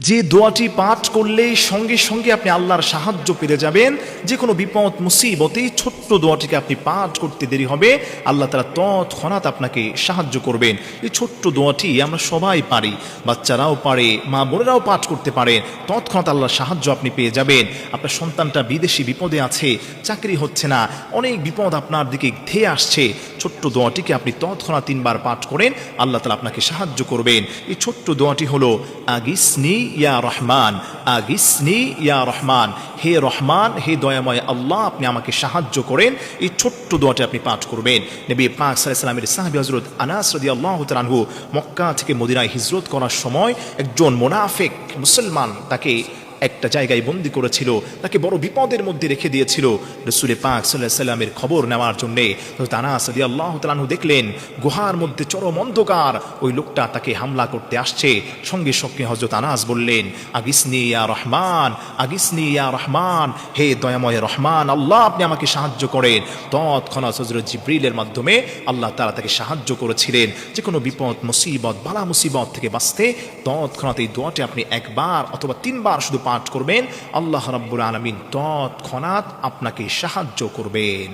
যে দোয়াটি পাঠ করলে সঙ্গে সঙ্গে আপনি আল্লাহর সাহায্য পেয়ে যাবেন। যে কোনো বিপদ মুসিবতে ছোট্ট দোয়াটিকে আপনি পাঠ করতে দেরি হবে, আল্লাহ তাআলা তৎক্ষণাৎ আপনাকে সাহায্য করবেন। এই ছোট্ট দোয়াটি আমরা সবাই পারি, বাচ্চারাও পারে, মা বোনেরাও পাঠ করতে পারে। তৎক্ষণাৎ আল্লাহর সাহায্য আপনি পেয়ে যাবেন। আপনার সন্তানটা বিদেশি বিপদে আছে, চাকরি হচ্ছে না, অনেক বিপদ আপনার দিকে ধেয়ে আসছে, ছোট্ট দোয়াটিকে আপনি তৎক্ষণাৎ 3 বার পাঠ করেন, আল্লাহ তাআলা আপনাকে সাহায্য করবেন। এই ছোট্ট দোয়াটি হলো আগিসনি ইয়া রহমান, আগিসনি ইয়া রহমান, হে রহমান, হে দয়াময় আল্লাহ, আপনি আমাকে সাহায্য করেন। এই ছোট্ট দোয়াটি আপনি পাঠ করবেন। নবী পাক সাল্লাল্লাহু আলাইহি ওয়াসাল্লামের সাহাবী হযরত আনাস রাদিয়াল্লাহু তাআলা আনহু মক্কা থেকে মদিনায় হিজরত করার সময় একজন মুনাফিক মুসলমান তাকে একটা জায়গায় বন্দী করেছিল, তাকে বড় বিপদের মধ্যে রেখে দিয়েছিল। রাসূল পাক সাল্লাল্লাহু আলাইহি ওয়াসাল্লামের খবর নেওয়ার জন্যে হযরত আনাস রাদিয়াল্লাহু তাআলা আনহু দেখলেন গুহার মধ্যে চরম অন্ধকার, ওই লোকটা তাকে হামলা করতে আসছে। সঙ্গে সঙ্গে হযরত আনাস বললেন, আগিসনি ইয়া রহমান, আগিসনি ইয়া রহমান, হে দয়াময় রহমান আল্লাহ, আপনি আমাকে সাহায্য করেন। তৎক্ষণাৎ হযরত জিবরিলের মাধ্যমে আল্লাহ তাআলা তাকে সাহায্য করেছিলেন যে কোনো বিপদ মুসিবত বালা মুসিবত থেকে বাঁচতে। তৎক্ষণাৎ এই দোয়াটি আপনি 1 বার অথবা 3 বার শুধু পাঠ করবেন, আল্লাহ রাব্বুল আলামিন তৎক্ষণাৎ আপনাকে সাহায্য করবেন।